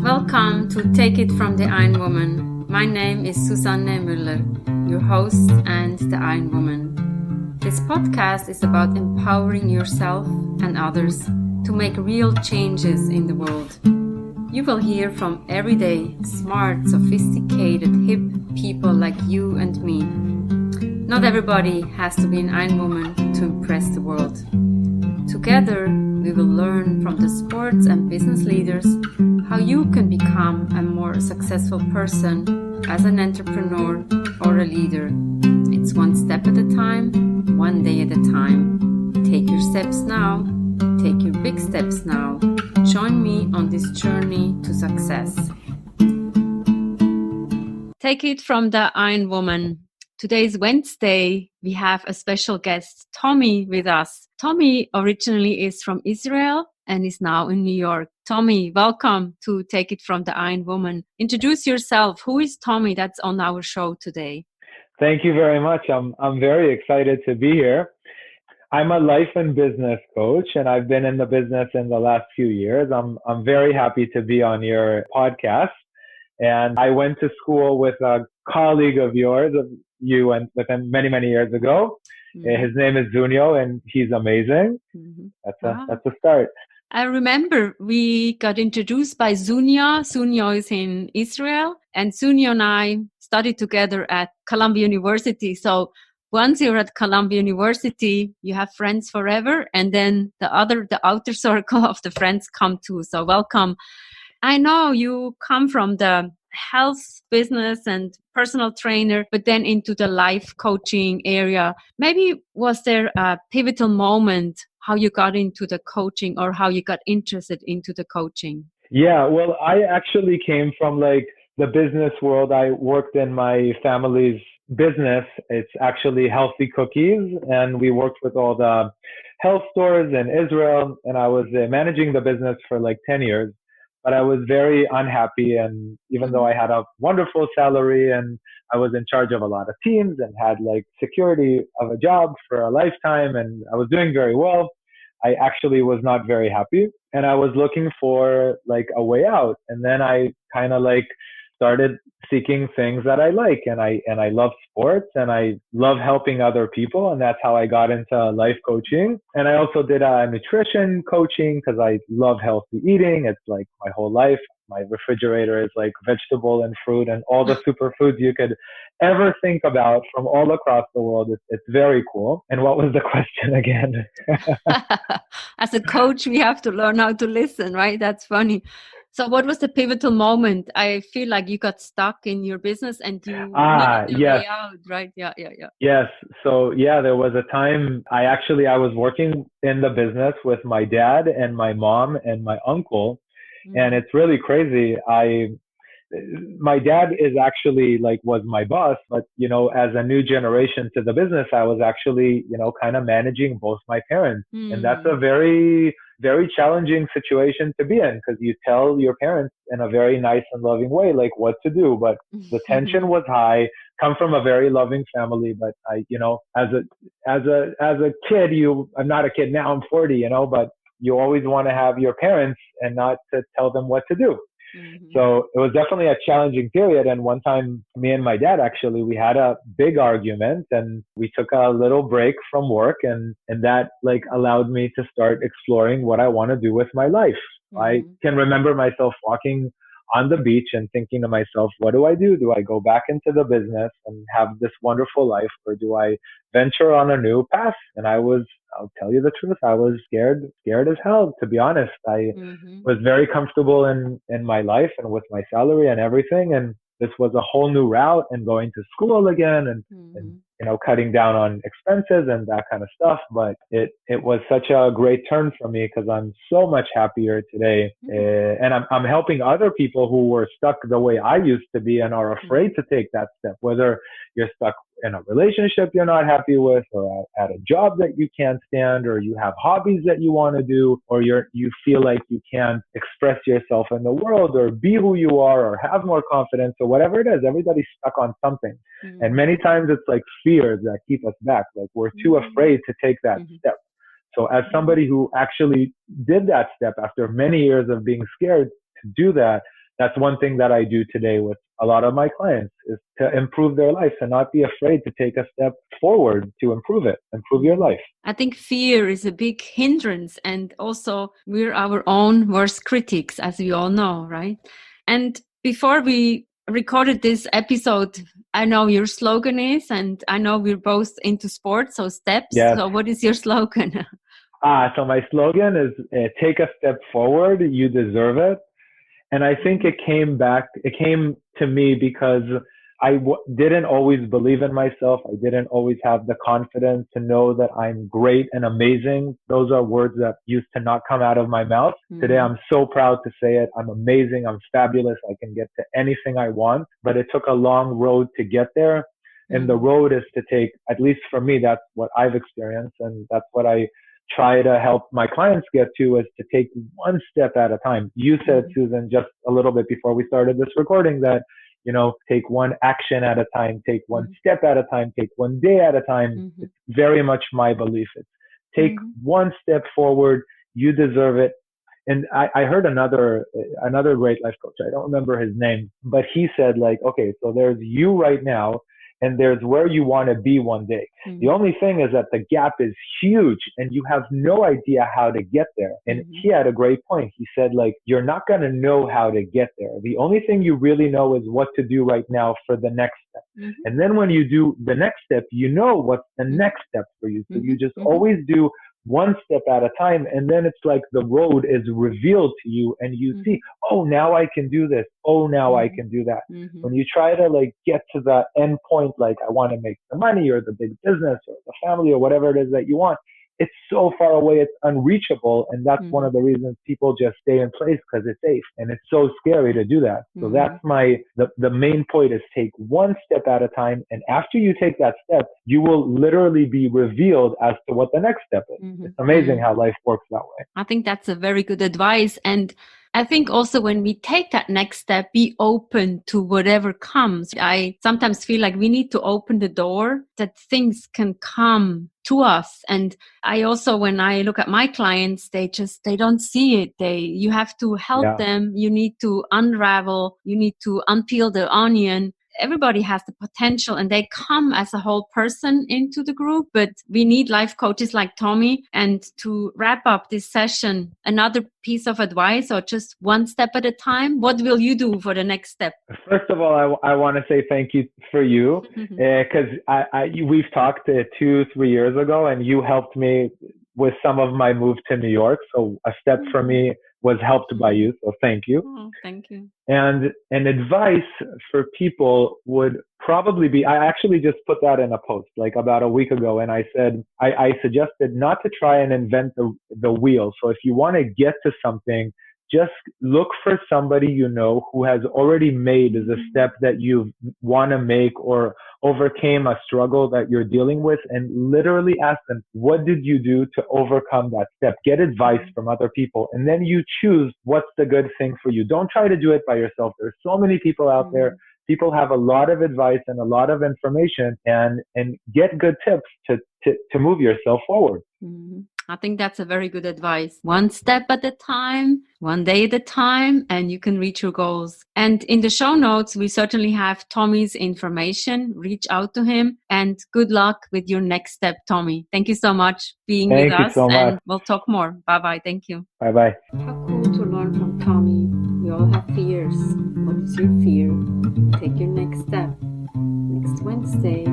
Welcome to Take It from the Iron Woman. My name is Susanne Müller, your host and the Iron Woman. This podcast is about empowering yourself and others to make real changes in the world. You will hear from everyday, smart, sophisticated, hip people like you and me. Not everybody has to be an Iron Woman to impress the world. Together, we will learn from the sports and business leaders how you can become a more successful person as an entrepreneur or a leader. It's one step at a time, one day at a time. Take your steps now. Take your big steps now. Join me on this journey to success. Take it from the Iron Woman. Today is Wednesday. We have a special guest, Tomi, with us. Tomi originally is from Israel and is now in New York. Tomi, welcome to Take It from the Iron Woman. Introduce yourself. Who is Tomi that's on our show today? Thank you very much. I'm very excited to be here. I'm a life and business coach, and I've been in the business in the last few years. I'm very happy to be on your podcast. And I went to school with a colleague of yours, you went with him many, many years ago. Mm-hmm. His name is Zunio, and he's amazing. Mm-hmm. That's a start. I remember we got introduced by Zunio. Zunio is in Israel, and Zunio and I studied together at Columbia University. So once you're at Columbia University, you have friends forever, and then the outer circle of the friends come too. So welcome. I know you come from the health business and personal trainer, but then into the life coaching area. Maybe was there a pivotal moment how you got into the coaching or how you got interested into the coaching? Yeah, well, I actually came from the business world. I worked in my family's business. It's actually Healthy Cookies, and we worked with all the health stores in Israel, and I was managing the business for 10 years. But I was very unhappy, and even though I had a wonderful salary and I was in charge of a lot of teams and had security of a job for a lifetime and I was doing very well, I actually was not very happy, and I was looking for a way out. And then I kind of started seeking things that I like, and I love sports and I love helping other people, and that's how I got into life coaching. And I also did nutrition coaching because I love healthy eating. It's my whole life. My refrigerator is vegetable and fruit and all the superfoods you could ever think about from all across the world. It's very cool. And what was the question again? As a coach, we have to learn how to listen, right? That's funny. So what was the pivotal moment? I feel like you got stuck in your business and you needed a way out, right? Yeah. Yes. So there was a time I was working in the business with my dad and my mom and my uncle. And it's really crazy. My dad is actually was my boss, but as a new generation to the business, I was actually kind of managing both my parents. And that's a very, very challenging situation to be in, because you tell your parents in a very nice and loving way what to do, but the tension was high. Come from a very loving family, but I as a kid, I'm not a kid now, I'm 40, but you always want to have your parents and not to tell them what to do. Mm-hmm. So it was definitely a challenging period. And one time, me and my dad, actually, we had a big argument, and we took a little break from work, and that allowed me to start exploring what I want to do with my life. Mm-hmm. I can remember myself walking on the beach and thinking to myself, what do I do? Do I go back into the business and have this wonderful life, or do I venture on a new path? And I'll tell you the truth, I was scared as hell, to be honest. I was very comfortable in my life and with my salary and everything. And this was a whole new route, and going to school again and cutting down on expenses and that kind of stuff. But it was such a great turn for me, because I'm so much happier today. And I'm helping other people who were stuck the way I used to be and are afraid to take that step, whether you're stuck in a relationship you're not happy with, or at a job that you can't stand, or you have hobbies that you want to do, or you feel like you can't express yourself in the world or be who you are or have more confidence, or whatever it is. Everybody's stuck on something. And many times it's fears that keep us back. We're too afraid to take that step. So as somebody who actually did that step after many years of being scared to do that, that's one thing that I do today with a lot of my clients is to improve their life and not be afraid to take a step forward to improve your life. I think fear is a big hindrance, and also we're our own worst critics, as we all know, right? And before we recorded this episode, I know your slogan is, and I know we're both into sports, so steps. Yes. So what is your slogan? So my slogan is take a step forward, you deserve it. And I think it came to me because I didn't always believe in myself. I didn't always have the confidence to know that I'm great and amazing. Those are words that used to not come out of my mouth. Mm-hmm. Today, I'm so proud to say it. I'm amazing. I'm fabulous. I can get to anything I want, but it took a long road to get there. And the road is to take, at least for me, that's what I've experienced. And that's what I try to help my clients get to, is to take one step at a time. You said, Susan, just a little bit before we started this recording that, take one action at a time, take one step at a time, take one day at a time. It's very much my belief. It's take one step forward. You deserve it. And I heard another great life coach. I don't remember his name, but he said, like, okay, so there's you right now, and there's where you want to be one day. The only thing is that the gap is huge and you have no idea how to get there. And he had a great point. He said, like, you're not going to know how to get there. The only thing you really know is what to do right now for the next step. And then when you do the next step, you know what's the next step for you. So you just always do one step at a time, and then it's like the road is revealed to you and you see, oh, now I can do this. Oh, now I can do that. When you try to like get to the end point, like I want to make the money or the big business or the family or whatever it is that you want, it's so far away, it's unreachable. And that's one of the reasons people just stay in place, because it's safe. And it's so scary to do that. So that's the main point, is take one step at a time. And after you take that step, you will literally be revealed as to what the next step is. It's amazing how life works that way. I think that's a very good advice. And I think also when we take that next step, be open to whatever comes. I sometimes feel like we need to open the door that things can come to us. And I also, when I look at my clients, they don't see it. You have to help them. You need to unravel. You need to unpeel the onion. Everybody has the potential and they come as a whole person into the group, but we need life coaches like Tomi. And to wrap up this session, another piece of advice, or just one step at a time, what will you do for the next step? First of all, I want to say thank you for you, because we've talked 2-3 years ago and you helped me with some of my move to New York. So a step for me was helped by you. So thank you. Oh, thank you. And an advice for people would probably be, I actually just put that in a post like about a week ago. And I said, I suggested not to try and invent the wheel. So if you want to get to something, just look for somebody who has already made the step that you want to make or overcame a struggle that you're dealing with, and literally ask them, what did you do to overcome that step? Get advice from other people, and then you choose what's the good thing for you. Don't try to do it by yourself. There's so many people out there. People have a lot of advice and a lot of information, and get good tips to move yourself forward. I think that's a very good advice. One step at a time, one day at a time, and you can reach your goals. And in the show notes, we certainly have Tomi's information. Reach out to him, and good luck with your next step, Tomi. Thank you so much for being with us. Thank you so much. And we'll talk more. Bye-bye. Thank you. Bye-bye. How cool to learn from Tomi. We all have fears. What is your fear? Take your next step. Next Wednesday.